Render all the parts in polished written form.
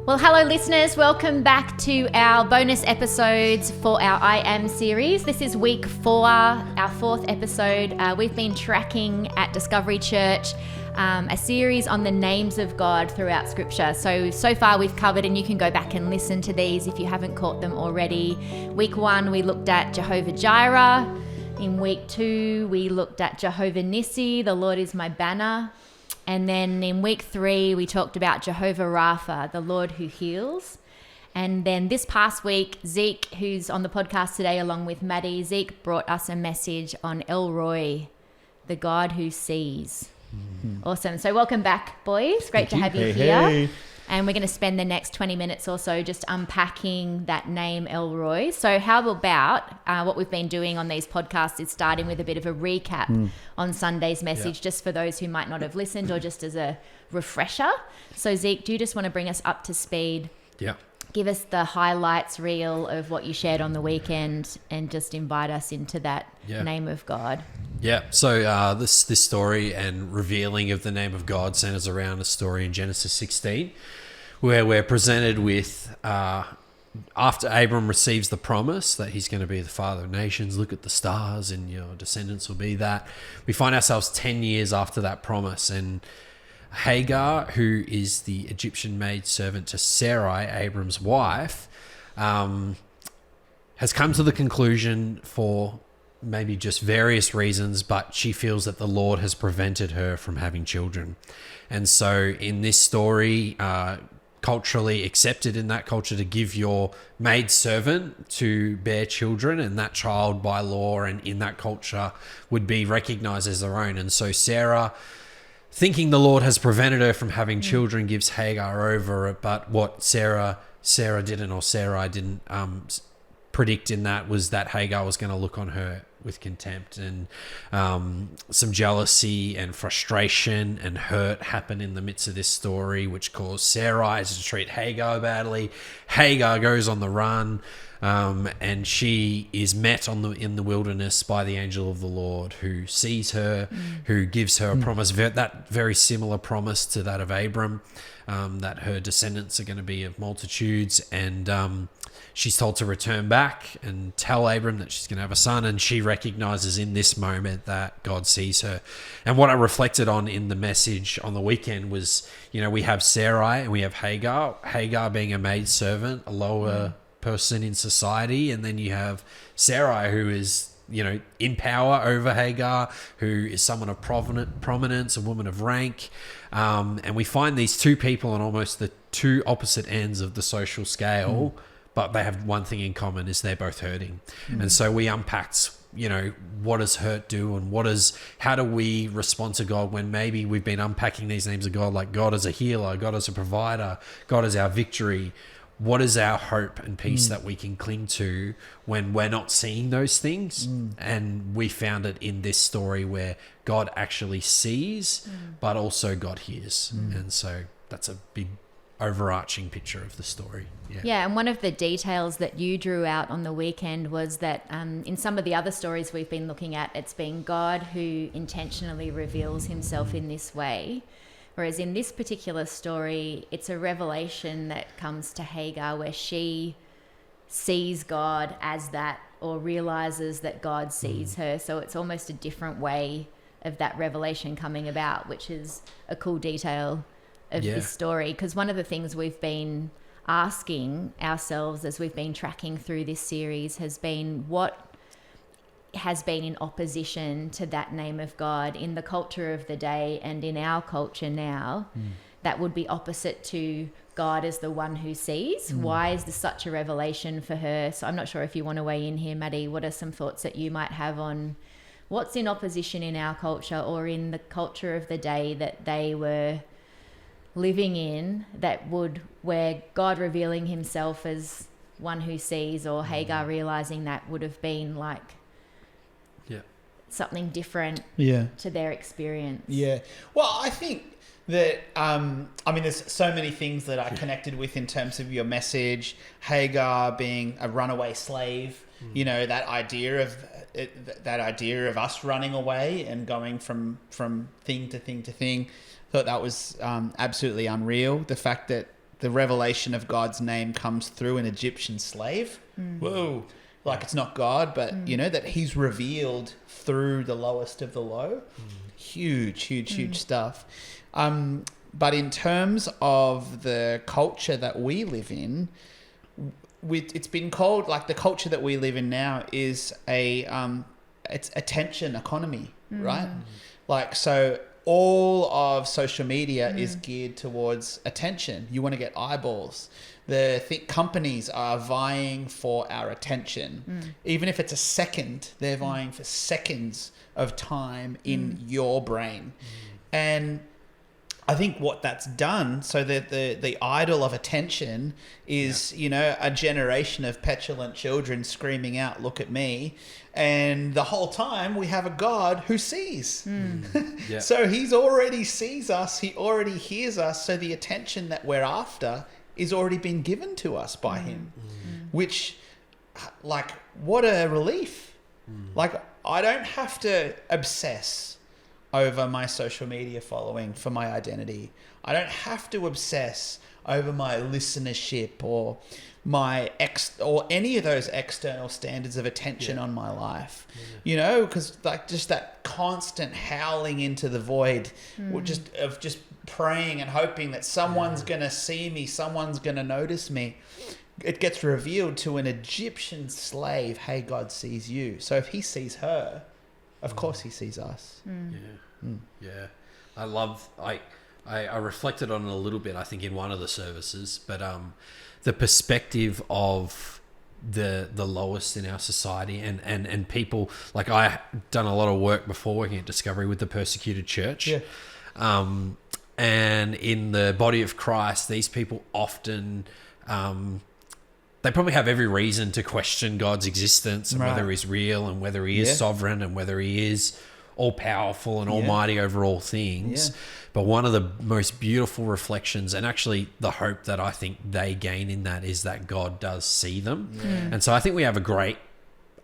Well, hello listeners, welcome back to our bonus episodes for our I Am series. This is week 4, our 4th episode. We've been tracking at Discovery Church a series on the names of God throughout Scripture. So far we've covered, and you can go back and listen to these if you haven't caught them already. Week 1, we looked at Jehovah Jireh. In week 2, we looked at Jehovah Nissi, the Lord is my banner. And then in week 3, we talked about Jehovah Rapha, the Lord who heals. And then this past week, Zeke, who's on the podcast today along with Maddie, Zeke brought us a message on El Roi, the God who sees. Mm-hmm. Awesome. So welcome back, boys. Great to have you here. Hey. And we're going to spend the next 20 minutes or so just unpacking that name El Roi. So how about what we've been doing on these podcasts is starting with a bit of a recap on Sunday's message, just for those who might not have listened or just as a refresher. So Zeke, do you just want to bring us up to speed? Yeah. Give us the highlights reel of what you shared on the weekend and just invite us into that name of God. Yeah, so this story and revealing of the name of God centers around a story in Genesis 16 where we're presented with, after Abram receives the promise that he's going to be the father of nations, look at the stars and your descendants will be that. We find ourselves 10 years after that promise, and Hagar, who is the Egyptian maidservant to Sarai, Abram's wife, has come to the conclusion for maybe just various reasons, but she feels that the Lord has prevented her from having children. And so in this story, culturally accepted in that culture to give your maidservant to bear children, and that child by law and in that culture would be recognized as their own. And so Sarah, thinking the Lord has prevented her from having children, gives Hagar over. But what Sarai didn't predict in that was that Hagar was going to look on her with contempt, and some jealousy and frustration and hurt happen in the midst of this story, which caused Sarai to treat Hagar badly. Hagar goes on the run, and she is met in the wilderness by the angel of the Lord, who sees her, who gives her a promise, that very similar promise to that of Abram, that her descendants are going to be of multitudes, and she's told to return back and tell Abram that she's going to have a son, and she recognizes in this moment that God sees her. And what I reflected on in the message on the weekend was, we have Sarai and we have Hagar. Hagar being a maidservant, a lower person in society, and then you have Sarai, who is, in power over Hagar, who is someone of prominence, a woman of rank. And we find these two people on almost the two opposite ends of the social scale, but they have one thing in common, is they're both hurting. And so we unpacked, what does hurt do, and how do we respond to God when maybe we've been unpacking these names of God, like God as a healer, God as a provider, God as our victory. What is our hope and peace that we can cling to when we're not seeing those things? And we found it in this story where God actually sees, but also God hears. And so that's a big overarching picture of the story. Yeah, and one of the details that you drew out on the weekend was that in some of the other stories we've been looking at, it's been God who intentionally reveals himself in this way. Whereas in this particular story, it's a revelation that comes to Hagar where she sees God as that, or realizes that God sees her. So it's almost a different way of that revelation coming about, which is a cool detail of this story. Because one of the things we've been asking ourselves as we've been tracking through this series has been what has been in opposition to that name of God in the culture of the day and in our culture now, that would be opposite to God as the one who sees. Why is this such a revelation for her? So I'm not sure if you want to weigh in here, Maddie. What are some thoughts that you might have on what's in opposition in our culture or in the culture of the day that they were living in, where God revealing himself as one who sees, or Hagar realizing that would have been like something different to their experience. Yeah. Well, I think that, there's so many things that I connected with in terms of your message. Hagar being a runaway slave, that idea of us running away and going from thing to thing to thing. Thought that was absolutely unreal. The fact that the revelation of God's name comes through an Egyptian slave. Whoa. Like it's not God, but you know, that he's revealed through the lowest of the low. Huge stuff. But in terms of the culture that we live in, it's been called, like the culture that we live in now is it's attention economy, right? Like, so all of social media is geared towards attention. You want to get eyeballs. Companies are vying for our attention. Even if it's a second, they're vying for seconds of time in your brain. And I think what that's done, so that the idol of attention is, you know, a generation of petulant children screaming out, "Look at me." And the whole time we have a God who sees. So he's already sees us. He already hears us. So the attention that we're after is already been given to us by him, which, like, what a relief. Like, I don't have to obsess over my social media following for my identity. I don't have to obsess over my listenership or my or any of those external standards of attention on my life. You know, because like just that constant howling into the void, or just praying and hoping that someone's going to see me, someone's going to notice me. It gets revealed to an Egyptian slave, hey, God sees you. So if he sees her, of course he sees us. Yeah. I reflected on it a little bit, I think, in one of the services, but the perspective of the lowest in our society and people, like I done a lot of work before working at Discovery with the persecuted church. And in the body of Christ, these people often, they probably have every reason to question God's existence and whether he's real and whether he is sovereign and whether he is all powerful and almighty over all things. But one of the most beautiful reflections, and actually the hope that I think they gain in that, is that God does see them. And so I think we have a great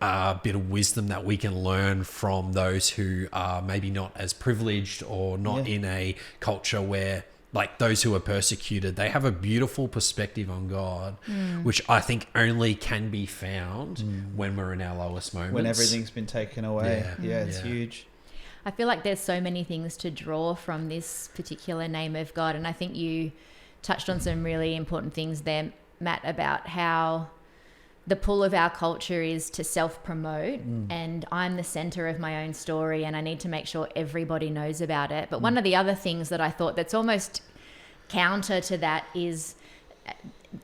bit of wisdom that we can learn from those who are maybe not as privileged or not in a culture where, like those who are persecuted, they have a beautiful perspective on God, which I think only can be found when we're in our lowest moments. When everything's been taken away. It's huge. I feel like there's so many things to draw from this particular name of God. And I think you touched on some really important things there, Matt, about how the pull of our culture is to self-promote and I'm the center of my own story and I need to make sure everybody knows about it. But one of the other things that I thought that's almost counter to that is,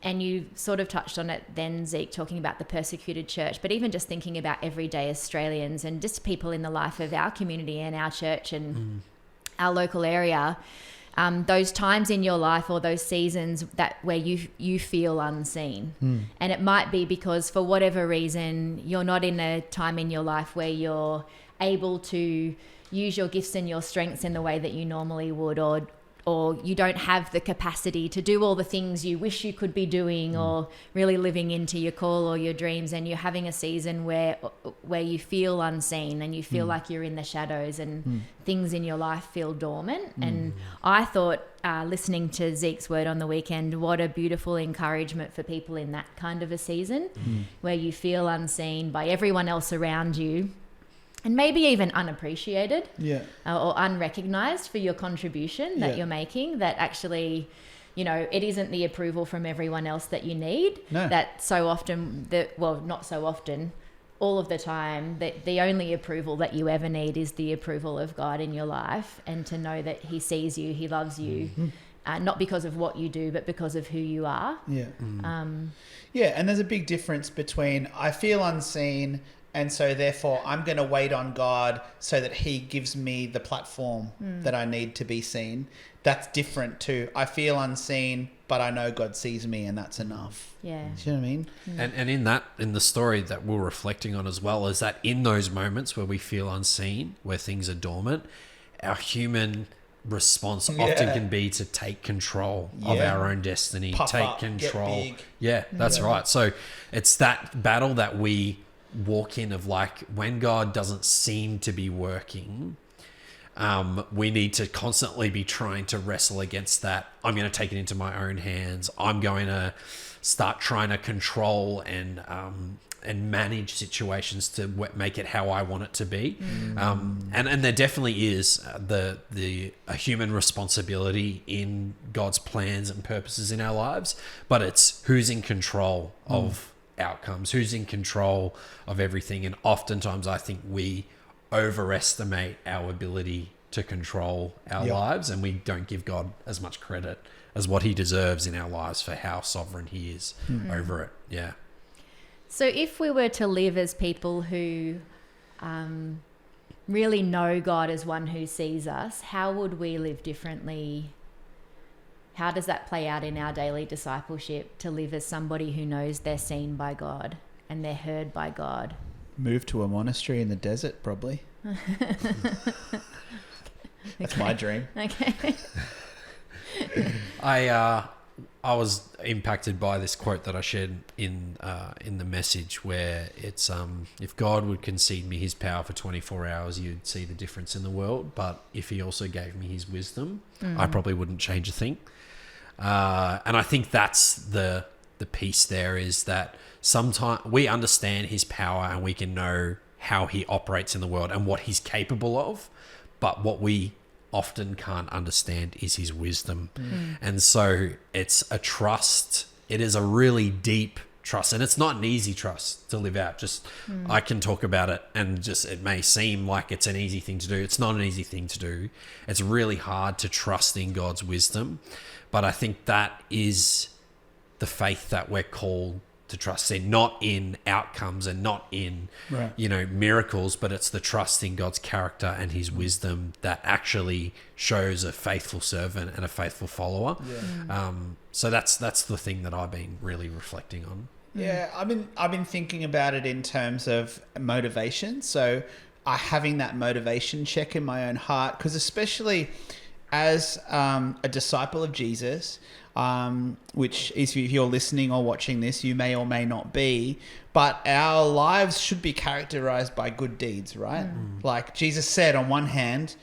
and you sort of touched on it then, Zeke, talking about the persecuted church, but even just thinking about everyday Australians and just people in the life of our community and our church and our local area, those times in your life or those seasons that where you feel unseen. And it might be because for whatever reason, you're not in a time in your life where you're able to use your gifts and your strengths in the way that you normally would, or you don't have the capacity to do all the things you wish you could be doing or really living into your call or your dreams, and you're having a season where you feel unseen and you feel like you're in the shadows and things in your life feel dormant. And I thought, listening to Zeke's word on the weekend, what a beautiful encouragement for people in that kind of a season where you feel unseen by everyone else around you. And maybe even unappreciated or unrecognized for your contribution that you're making, that actually, you know, it isn't the approval from everyone else that you need. That so often, not so often, all of the time, that the only approval that you ever need is the approval of God in your life, and to know that he sees you, he loves you, not because of what you do, but because of who you are. And there's a big difference between I feel unseen, and so therefore I'm going to wait on God so that he gives me the platform that I need to be seen. That's different to I feel unseen, but I know God sees me and that's enough. Do you know what I mean? And in the story that we're reflecting on as well, is that in those moments where we feel unseen, where things are dormant, our human response often can be to take control of our own destiny, take control. That's right. So it's that battle that we walk in of, like, when God doesn't seem to be working, We need to constantly be trying to wrestle against that. I'm going to take it into my own hands. I'm going to start trying to control and manage situations to make it how I want it to be. And there definitely is a human responsibility in God's plans and purposes in our lives, but it's who's in control of outcomes, who's in control of everything. And oftentimes I think we overestimate our ability to control our lives, and we don't give God as much credit as what he deserves in our lives for how sovereign he is over it. Yeah. So if we were to live as people who really know God as one who sees us, how would we live differently? How does that play out in our daily discipleship, to live as somebody who knows they're seen by God and they're heard by God? Move to a monastery in the desert, probably. That's my dream. Okay. I was impacted by this quote that I shared in the message, where it's if God would concede me his power for 24 hours, you'd see the difference in the world. But if he also gave me his wisdom, I probably wouldn't change a thing. And I think that's the piece there, is that sometimes we understand his power and we can know how he operates in the world and what he's capable of, but what we often can't understand is his wisdom. And so it's a trust. It is a really deep trust, and it's not an easy trust to live out. Just I can talk about it and just it may seem like it's an easy thing to do. It's not an easy thing to do. It's really hard to trust in God's wisdom, but I think that is the faith that we're called to trust in, not in outcomes and not in miracles, but it's the trust in God's character and his wisdom that actually shows a faithful servant and a faithful follower. So that's the thing that I've been really reflecting on. I've been thinking about it in terms of motivation. So having that motivation check in my own heart, because especially as a disciple of Jesus, which is, if you're listening or watching this, you may or may not be, but our lives should be characterized by good deeds, right? Like Jesus said, on one hand,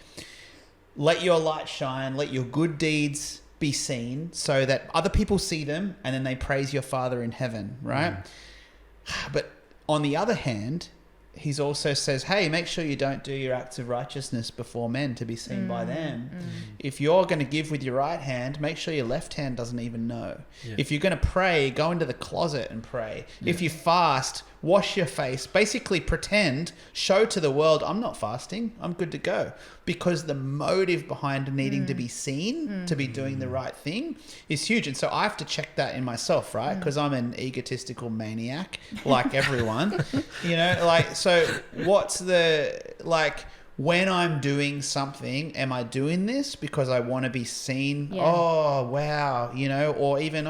let your light shine, let your good deeds be seen so that other people see them and then they praise your Father in heaven, right? But on the other hand, he also says, hey, make sure you don't do your acts of righteousness before men to be seen by them. If you're going to give with your right hand, make sure your left hand doesn't even know. If you're going to pray, go into the closet and pray. If you fast, wash your face. Basically pretend, show to the world, I'm not fasting, I'm good to go. Because the motive behind needing to be seen, to be doing the right thing, is huge. And so I have to check that in myself, right? Because I'm an egotistical maniac, like everyone. So what's when I'm doing something, am I doing this because I want to be seen? Oh, wow. Or even,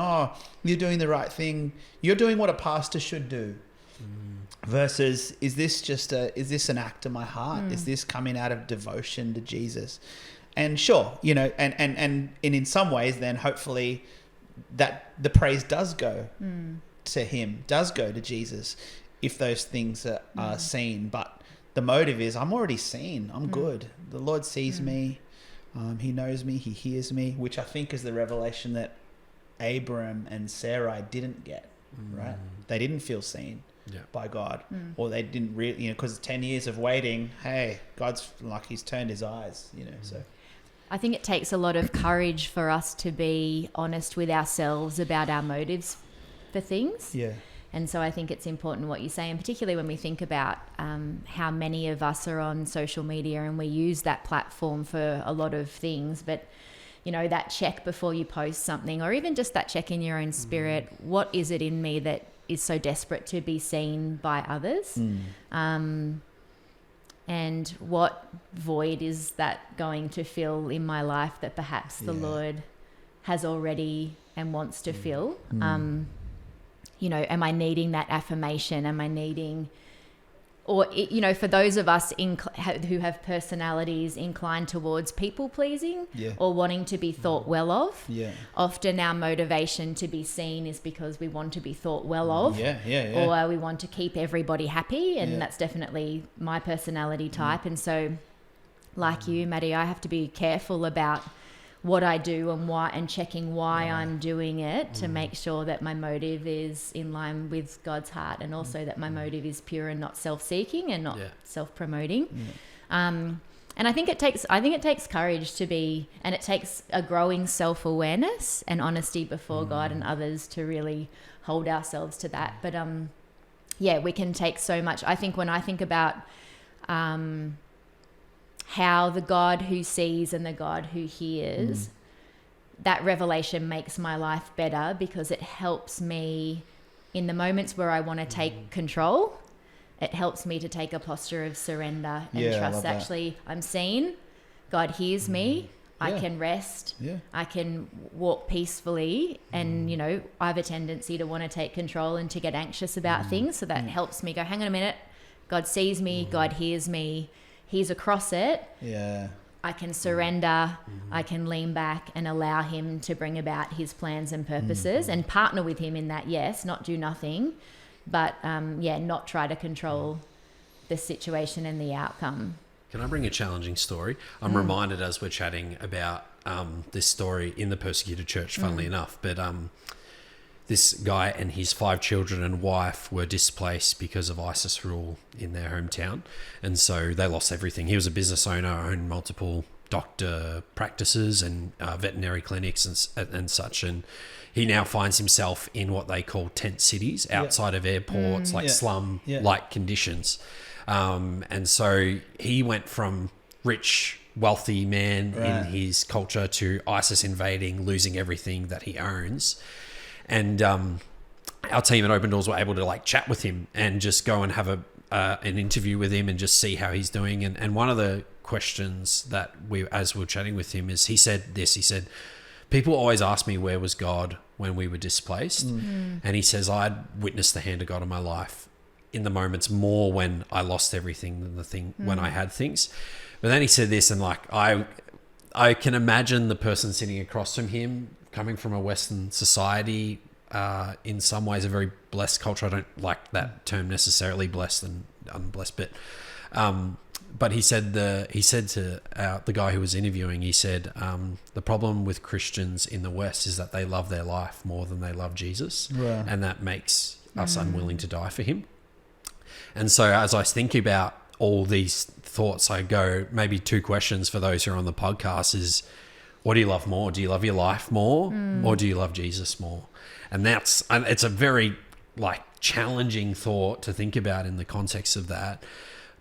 you're doing the right thing. You're doing what a pastor should do. Versus, is this an act of my heart? Is this coming out of devotion to Jesus? And sure, and in some ways, then hopefully that the praise does go to him, does go to Jesus, if those things are seen. But the motive is, I'm already seen. I'm good. The Lord sees me. He knows me. He hears me, which I think is the revelation that Abram and Sarai didn't get, right? They didn't feel seen by God, or they didn't really, because 10 years of waiting, hey, God's he's turned his eyes, so. I think it takes a lot of courage for us to be honest with ourselves about our motives for things. And so I think it's important what you say, and particularly when we think about how many of us are on social media and we use that platform for a lot of things, but that check before you post something, or even just that check in your own spirit, what is it in me that is so desperate to be seen by others? And what void is that going to fill in my life that perhaps the Lord has already and wants to fill? Am I needing that affirmation? Am I needing, or, for those of us who have personalities inclined towards people pleasing or wanting to be thought well of, often our motivation to be seen is because we want to be thought well of, or we want to keep everybody happy. And that's definitely my personality type. And so like you, Maddie, I have to be careful about what I do and why, and checking why I'm doing it to make sure that my motive is in line with God's heart, and also that my motive is pure and not self-seeking and not self-promoting. And I think it takes courage to be, and it takes a growing self-awareness and honesty before God and others to really hold ourselves to that. But we can take so much. I think when I think about how the God who sees and the God who hears, that revelation makes my life better, because it helps me in the moments where I want to take control. It helps me to take a posture of surrender and trust. Actually, I'm seen. God hears me. I can rest. I can walk peacefully. And, I have a tendency to want to take control and to get anxious about things. So that helps me go, hang on a minute. God sees me. God hears me. He's across it. I can surrender. I can lean back and allow him to bring about his plans and purposes and partner with him in that. Yes, not do nothing, but not try to control the situation and the outcome. Can I bring a challenging story? I'm reminded as we're chatting about this story in the persecuted church, funnily enough, but this guy and his 5 children and wife were displaced because of ISIS rule in their hometown. And so they lost everything. He was a business owner, owned multiple doctor practices and veterinary clinics and such. And he now finds himself in what they call tent cities outside of airports, slum-like conditions. And so he went from rich, wealthy man in his culture to ISIS invading, losing everything that he owns. And our team at Open Doors were able to chat with him and just go and have an interview with him and just see how he's doing. And one of the questions that as we were chatting with him is, he said, people always ask me, where was God when we were displaced? And he says, I'd witnessed the hand of God in my life in the moments more when I lost everything than when I had things. But then he said this, and I can imagine the person sitting across from him, coming from a Western society, in some ways a very blessed culture. I don't like that term necessarily, blessed and unblessed, but he said to the guy who was interviewing, he said, the problem with Christians in the West is that they love their life more than they love Jesus, and that makes us unwilling to die for him. And so as I think about all these thoughts, I go, maybe 2 questions for those who are on the podcast is, what do you love more? Do you love your life more, or do you love Jesus more? And it's a very challenging thought to think about in the context of that.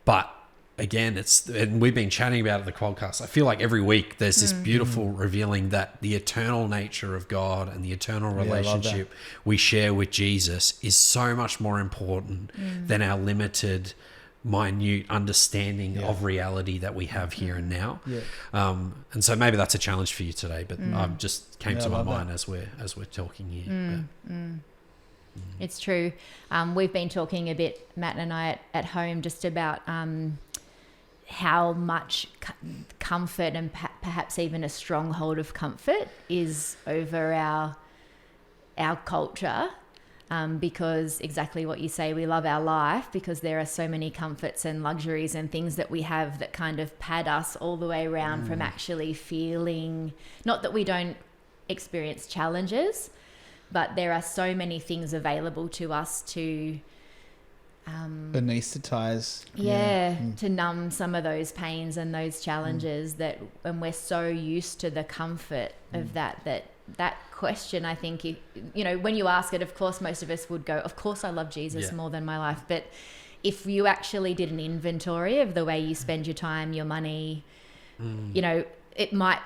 But again, and we've been chatting about it at the podcast. I feel like every week there's this beautiful revealing that the eternal nature of God and the eternal relationship we share with Jesus is so much more important than our limited, minute understanding of reality that we have here and now. And so maybe that's a challenge for you today, but I've just came to my mind as we're talking here. It's true. We've been talking a bit, Matt and I, at home, just about how much comfort and perhaps even a stronghold of comfort is over our culture. Because exactly what you say, we love our life because there are so many comforts and luxuries and things that we have that kind of pad us all the way around from actually feeling, not that we don't experience challenges, but there are so many things available to us to anesthetize. To numb some of those pains and those challenges and we're so used to the comfort of that question, I think, when you ask it, of course, most of us would go, of course I love Jesus more than my life. But if you actually did an inventory of the way you spend your time, your money, it might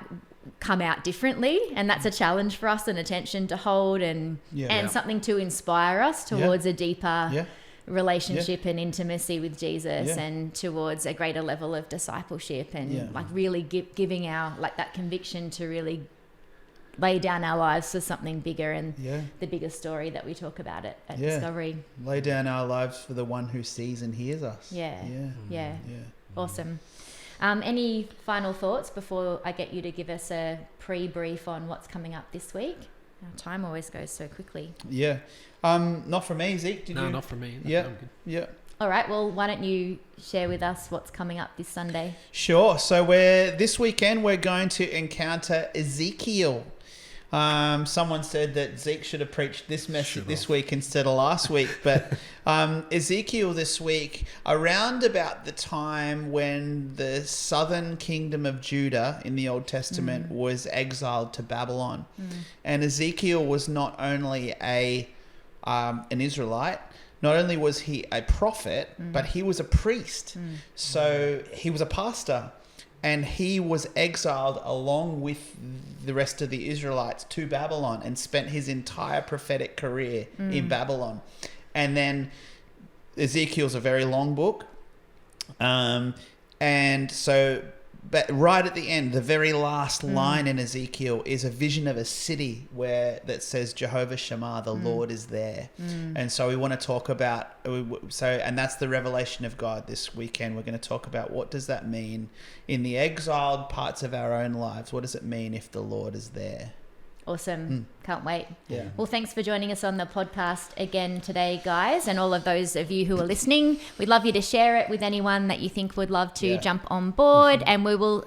come out differently. And that's a challenge for us, and attention to hold and something to inspire us towards a deeper relationship and intimacy with Jesus and towards a greater level of discipleship and really giving our that conviction to really lay down our lives for something bigger and the bigger story that we talk about at Discovery. Lay down our lives for the one who sees and hears us. Awesome. Any final thoughts before I get you to give us a pre-brief on what's coming up this week? Our time always goes so quickly. Not from me, Zeke. Not from me. I'm good. All right. Well, why don't you share with us what's coming up this Sunday? Sure. So this weekend we're going to encounter Ezekiel. Someone said that Zeke should have preached this message this week instead of last week. But Ezekiel this week, around about the time when the southern kingdom of Judah in the Old Testament was exiled to Babylon. And Ezekiel was not only an Israelite, not only was he a prophet, but he was a priest. So he was a pastor. And he was exiled along with the rest of the Israelites to Babylon and spent his entire prophetic career in Babylon. And then Ezekiel's a very long book. And so, but right at the end, the very last line in Ezekiel is a vision of a city that says Jehovah Shammah, the Lord is there. And so we want to talk about, and that's the revelation of God this weekend. We're going to talk about what does that mean in the exiled parts of our own lives? What does it mean if the Lord is there? Awesome. Can't wait. Yeah. Well, thanks for joining us on the podcast again today, guys, and all of those of you who are listening. We'd love you to share it with anyone that you think would love to jump on board, and we will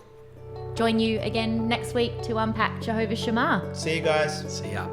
join you again next week to unpack Jehovah Shammah. See you guys. See ya.